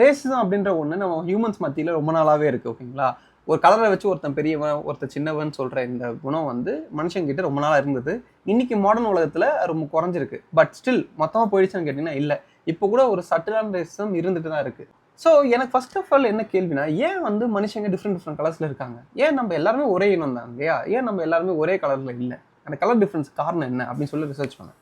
Racism அப்படின்ற ஒன்று நம்ம ஹியூமன்ஸ் மத்தியில் ரொம்ப நாளாகவே இருக்குது. ஓகேங்களா? ஒரு கலரை வச்சு ஒருத்தன் பெரியவன் ஒருத்தன் சின்னவன் சொல்கிற இந்த குணம் வந்து மனுஷங்கிட்ட ரொம்ப நாளாக இருந்தது. இன்னைக்கு மாடர்ன் உலகத்தில் ரொம்ப குறைஞ்சிருக்கு. பட் ஸ்டில் மொத்தமாக போயிடுச்சுன்னு கேட்டிங்கன்னா இல்லை. இப்போ கூட ஒரு சட்டிலான ரேசிசம் இருந்துட்டு தான் இருக்குது. ஸோ எனக்கு ஃபர்ஸ்ட் ஆஃப் ஆல் என்ன கேள்வினா, ஏன் வந்து மனுஷங்க டிஃப்ரெண்ட் கலர்ஸில் இருக்காங்க? ஏன் நம்ம எல்லாருமே ஒரே இனம் தான் இல்லையா? ஏன் நம்ம எல்லாருமே ஒரே கலரில் இல்லை? அந்த கலர் டிஃப்ரென்ஸ் காரணம் என்ன அப்படின்னு சொல்லி ரிசர்ச் பண்ணேன்.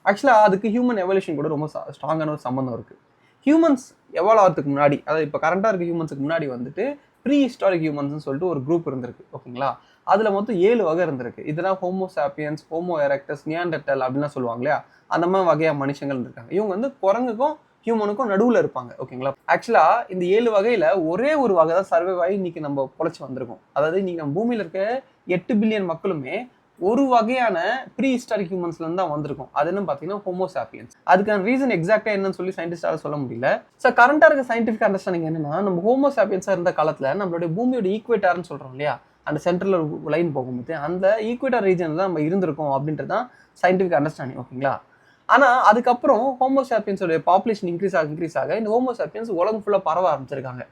ஆக்சுவலாக அதுக்கு ஹியூமன் எவல்யூஷன் கூட ரொம்ப ஸ்ட்ராங்கான ஒரு சம்மந்தம் இருக்குது. ஹியூமன்ஸ் எவால்வ் ஆகிறதுக்கு முன்னாடி, அதாவது இப்போ கரண்டாக இருக்க ஹியூமன்ஸுக்கு முன்னாடி வந்துட்டு ப்ரீ ஹிஸ்டாரிக் ஹியூமன்ஸ்னு சொல்லிட்டு ஒரு குரூப் இருந்திருக்கு. ஓகேங்களா? அதில் மொத்தம் 7 வகை இருந்திருக்கு. இதெல்லாம் ஹோமோ சாப்பியன்ஸ், ஹோமோ எரெக்டஸ், நியாண்டர்டல் அப்படின்லாம் சொல்லுவாங்க இல்லையா? அந்த மாதிரி வகையாக மனுஷங்கள் இருந்திருக்காங்க. இவங்க வந்து குரங்குக்கும் ஹியூமனுக்கும் நடுவில் இருப்பாங்க. ஓகேங்களா? ஆக்சுவலாக இந்த 7 வகையில் ஒரே ஒரு வகை தான் சர்வைவ் ஆகி இன்னைக்கு நம்ம பொழைச்சி வந்திருக்கோம். அதாவது இன்னைக்கு நம்ம பூமியில் இருக்க 8 பில்லியன் மக்களுமே ஒரு வகையான ப்ரீ ஹிஸ்டாரிக் ஹியூமன்ஸ்லேருந்து தான் வந்திருக்கும். அது என்னன்னு பார்த்தீங்கன்னா ஹோமோ சாப்பியன்ஸ். அதுக்கான ரீசன் எக்ஸாக்டாக என்னன்னு சொல்லி சயின்டிஸ்டால சொல்ல முடியல. ஸோ கரண்டாக இருக்க சயின்டிஃபிக் அண்டர்ஸ்டாண்டிங் என்னன்னா, நம்ம ஹோமோ சாப்பியன்ஸாக இருந்த காலத்தில் நம்மளுடைய பூமியோட ஈக்குவேட்டார்னு சொல்கிறோம் இல்லையா, அந்த சென்ட்ரல் லைன் போகும்போது அந்த ஈக்குவேட்டார் ரீஜனில் தான் நம்ம இருந்திருக்கோம் அப்படின்றது தான் சயின்டிஃபிக் அண்டர்ஸ்டாண்டிங். ஓகேங்களா? ஆனால் அதுக்கப்புறம் ஹோமோ சாப்பியன்ஸோட பாப்புலேஷன் இன்க்ரீஸ் ஆக இந்த ஹோமோ சாப்பியன்ஸ் உலகம் ஃபுல்லாக பரவ ஆரம்பிச்சிருக்காங்க.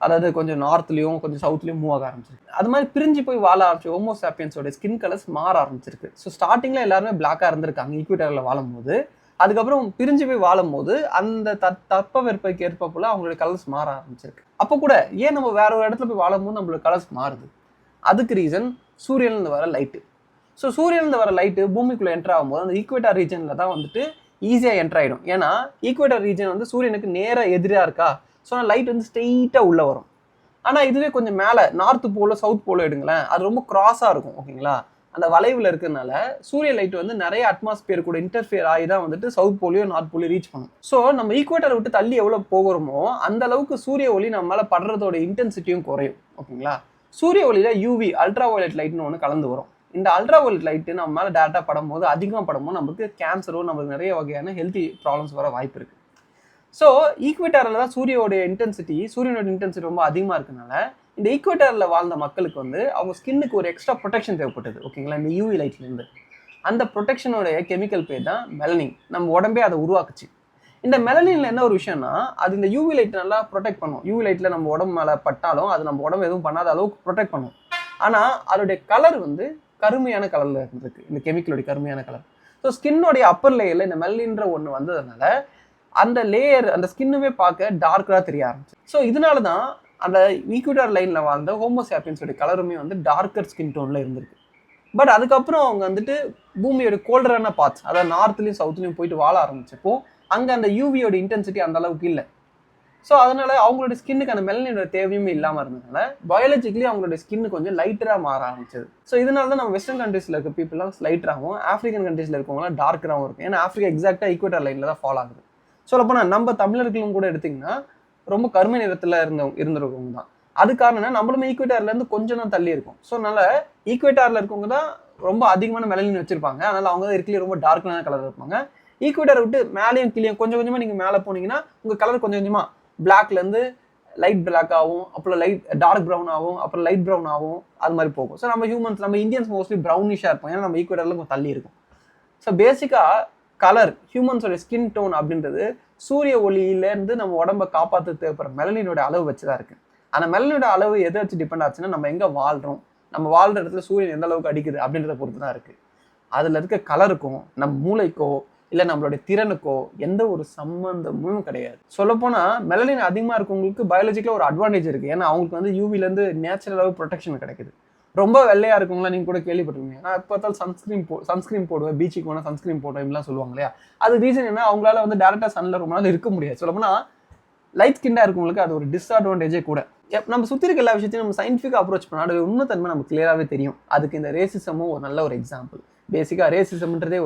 அதாவது கொஞ்சம் நார்த்லையும் கொஞ்சம் சவுத்லையும் மூவ் ஆக ஆரம்பிச்சிருக்கு. அது மாதிரி பிரிஞ்சு போய் வாழ ஆரம்பிச்சு ஹோமோ சாப்பியன்ஸோட ஸ்கின் கலர்ஸ் மாற ஆரம்பிச்சிருக்கு. ஸோ ஸ்டார்டிங்கில் எல்லாருமே பிளாக்காக இருந்திருக்காங்க ஈக்குவேட்டரில் வாழும்போது. அதுக்கப்புறம் பிரிஞ்சு போய் வாழும் போது அந்த தட்பவெப்பக்கு ஏற்ப போல அவங்களோட கலர்ஸ் மாற ஆரம்பிச்சிருக்கு. அப்போ கூட ஏன் நம்ம வேற ஒரு இடத்துல போய் வாழும்போது நம்மளோட கலர்ஸ் மாறுது? அதுக்கு ரீசன் சூரியன்லேருந்து வர லைட்டு. ஸோ சூரியன்லேருந்து வர லைட்டு பூமிக்குள்ளே என்ட்ரு ஆகும்போது அந்த ஈக்குவேட்டர் ரீஜனில் தான் வந்துட்டு ஈஸியாக என்ட்ரு ஆகிடும். ஏன்னா ஈக்குவேட்டர் ரீஜன் வந்து சூரியனுக்கு நேராக எதிராக இருக்கா, ஸோ லைட் வந்து ஸ்ட்ரெயிட்டாக உள்ளே வரும். ஆனால் இதுவே கொஞ்சம் மேலே நார்த்து போலோ சவுத் போலோ எடுங்களேன், அது ரொம்ப கிராஸாக இருக்கும். ஓகேங்களா? அந்த வளைவில் இருக்கிறதுனால சூரிய லைட் வந்து நிறைய அட்மாஸ்பியர் கூட இன்டர்ஃபியர் ஆகி தான் வந்துட்டு south polio north polio reach பண்ணும். ஸோ நம்ம ஈக்குவேட்டரை விட்டு தள்ளி எவ்வளோ போகிறோமோ அந்த அளவுக்கு சூரிய ஒளி நம்ம மேலே படுறதோட இன்டென்சிட்டியும் குறையும். ஓகேங்களா? சூரிய ஒளியில் யூவி அல்ட்ரா வயலட் லைட்னு ஒன்று கலந்து வரும். இந்த அல்ட்ரா வயலட் லைட்டு நம்ம மேலே டேரெக்டாக படும்போது அதிகமாக படும்போது நமக்கு கேன்சரோ நமக்கு நிறைய வகையான ஹெல்த்தி ப்ராப்ளம்ஸ் வர வாய்ப்பு இருக்குது. ஸோ ஈக்குவேட்டரில் தான் சூரியனோட இன்டென்சிட்டி ரொம்ப அதிகமாக இருக்கனால இந்த ஈக்குவேட்டரில் வாழ்ந்த மக்களுக்கு வந்து அவங்க ஸ்கின்னுக்கு ஒரு எக்ஸ்ட்ரா ப்ரொடெக்ஷன் தேவைப்பட்டது. ஓகேங்களா? இந்த யூவி லைட்லேருந்து அந்த ப்ரொடெக்ஷனோடைய கெமிக்கல் பேர் தான் மெலனின். நம்ம உடம்பே அதை உருவாக்குச்சு. இந்த மெலனின்ல என்ன ஒரு விஷயம்னா, அது இந்த யூவி லைட் நல்லா ப்ரொடெக்ட் பண்ணும். யூவி லைட்டில் நம்ம உடம்பு மேலே பட்டாலும் அது நம்ம உடம்பு எதுவும் பண்ணாத அளவுக்கு ப்ரொடெக்ட் பண்ணும். ஆனால் அதோடைய கலர் வந்து கருமையான கலரில் இருந்திருக்கு, இந்த கெமிக்கலோடைய கருமையான கலர். ஸோ ஸ்கின்னோடைய அப்பர் லேயரில் இந்த மெலனின்ற ஒன்று வந்ததுனால அந்த லேயர் அந்த ஸ்கின்னுமே பார்க்க டார்க்கராக தெரிய ஆரம்பிச்சு. ஸோ இதனால தான் அந்த ஈக்குவேட்டர் லைனில் வாழ்ந்த ஹோமோ சாப்பியன்ஸோட கலருமே வந்து டார்க்கர் ஸ்கின் டோனில் இருந்திருக்கு. பட் அதுக்கப்புறம் அவங்க வந்துட்டு பூமியோட கோல்டரான பார்ட்ஸ், அதாவது நார்த்லையும் சவுத்லையும் போயிட்டு வாழ ஆரம்பிச்சப்போ அங்கே அந்த யூவியோட இன்டென்சிட்டி அந்த அளவுக்கு இல்லை. ஸோ அதனால அவங்களோட ஸ்கின்னுக்கு அந்த மெலனினோட தேவையுமே இல்லாமல் இருந்ததுனால பயாலஜிக்கலி அவங்களோட ஸ்கின்னு கொஞ்சம் லைட்டராக மாற ஆரம்பிச்சது. ஸோ இதனால தான் நம்ம வெஸ்டர்ன் கண்ட்ரீஸில் இருக்க பீப்புளாம் லைட்டராகவும் ஆஃப்ரிக்கன் கண்ட்ரீஸில் இருக்கவங்களாம் டார்க்கராகவும் இருக்கும். ஏன்னா ஆஃப்ரிக்கா எக்ஸாக்டாக ஈக்குவேட்டர் லைனில் தான் ஃபாலோ ஆகுது. சொல்லப்போனால் நம்ம தமிழர்களும் கூட எடுத்திங்கன்னா ரொம்ப கருமை நிறத்தில் இருந்திருக்கவங்க தான். அது காரணம் நம்மளுமே ஈக்குவேட்டர்லேருந்து கொஞ்சம் தான் தள்ளி இருக்கும். ஸோ அதனால ஈக்குவேட்டரில் இருக்கவங்க தான் ரொம்ப அதிகமான மெலனின் வச்சிருப்பாங்க. அதனால அவங்க தான் இருக்கலையே ரொம்ப டார்க்கான கலர் இருப்பாங்க. ஈக்குவேட்டரை விட்டு மேலேயும் கீழே கொஞ்சம் கொஞ்சமாக நீங்கள் மேலே போனீங்கன்னா உங்கள் கலர் கொஞ்சம் கொஞ்சமாக பிளாக்லேருந்து லைட் பிளாக் ஆகும், அப்புறம் டார்க் ப்ரௌன் ஆகும், அப்புறம் லைட் ப்ரௌன் ஆகும், அது மாதிரி போகும். ஸோ நம்ம இந்தியன்ஸ் மோஸ்ட்லி ப்ரௌனிஷாக இருப்போம், ஏன்னா நம்ம ஈக்குவேட்டரில் கொஞ்சம் தள்ளி இருக்கும். ஸோ பேசிக்காக கலர் ஹியூமன்ஸோட ஸ்கின் டோன் அப்படின்றது சூரிய ஒளியிலேருந்து நம்ம உடம்பை காப்பாற்ற தேவைப்படுற மெலனினோட அளவு வச்சு தான் இருக்குது. அந்த மெலனினோட அளவு எதை வச்சு டிபெண்ட் ஆச்சுன்னா நம்ம எங்கே வாழ்கிறோம், நம்ம வாழ்கிற இடத்துல சூரியன் எந்த அளவுக்கு அடிக்குது அப்படின்றத பொறுத்து தான் இருக்குது. அதில் இருக்க கலருக்கும் நம்ம மூளைக்கோ இல்லை நம்மளுடைய திறனுக்கோ எந்த ஒரு சம்மந்தமும் கிடையாது. சொல்லப்போனால் மெலனின் அதிகமாக இருக்கவங்களுக்கு பயாலஜிக்கலாக ஒரு அட்வான்டேஜ் இருக்குது. ஏன்னா அவங்களுக்கு வந்து யூவிலேருந்து நேச்சுரலாகவே ப்ரொடெக்ஷன் கிடைக்குது. ரொம்ப வெள்ளையாக இருக்குங்களா நீங்கள் கூட கேள்விப்பட்டிருக்கீங்க. நான் இப்போ பார்த்தாலும் சன்ஸ்கிரீன் போடுவேன், பீச்சுக்கு போனால் சன்ஸ்கிரீன் போடுவேன் இப்படிலாம் சொல்லுவாங்க இல்லையா. அது ரீசன் என்ன, அவங்களால வந்து டேரெக்டாக சன்னில் ரொம்ப நாள் இருக்க முடியாது. சொல்லப்போனால் லைட் ஸ்கின்னாக இருக்கவங்களுக்கு அது ஒரு டிஸ்அட்வான்டேஜே கூட. நம்ம சுற்றி இருக்க எல்லா விஷயத்தையும் நம்ம சயின்டிஃபிக்காக அப்ரோச் பண்ணால் அது உண்மைத்தன்மை நமக்கு கிளியராகவே தெரியும். அதுக்கு இந்த ரேசிசமும் ஒரு நல்ல ஒரு எக்ஸாம்பிள். பேசிக்காக ரேசிசம்ன்றதே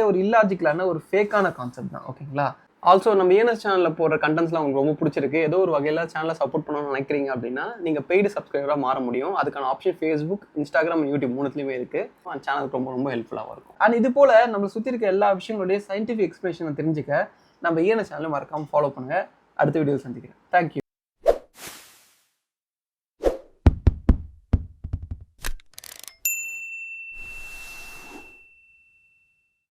ஒரு இல்லாஜிக்கலான ஒரு ஃபேக்கான கான்செப்ட் தான். ஓகேங்களா? ஆல்சோ நம்ம ஏஎன்எஸ் சேனலில் போடுற கண்டென்ட்ஸ்லாம் உங்களுக்கு ரொம்ப பிடிச்சிருக்கு, ஏதோ ஒரு வகையில் சேனலை சப்போர்ட் பண்ணணும்னு நினைக்கிறீங்க அப்படின்னா நீங்கள் பெய்டு சப்ஸ்கிரைபராக மாற முடியும். அதுக்கான ஆப்ஷன் ஃபேஸ்புக், இன்ஸ்டாகிராம், யூடியூப் மூணுத்துலேயுமே இருக்குது. அந்த சேனலுக்கு ரொம்ப ஹெல்ப்ஃபுல்லாக இருக்கும். அண்ட் இது போல் நம்ம சுற்றி இருக்க எல்லா விஷயங்களுடைய சயின்டிஃபிக் எக்ஸ்பிளேஷனை தெரிஞ்சுக்க நம்ம ஏஎன்எஸ் சேனலை மறக்காமல் ஃபாலோ பண்ணுங்கள். அடுத்த வீடியோவில் சந்திக்கிறேன். தேங்க்யூ.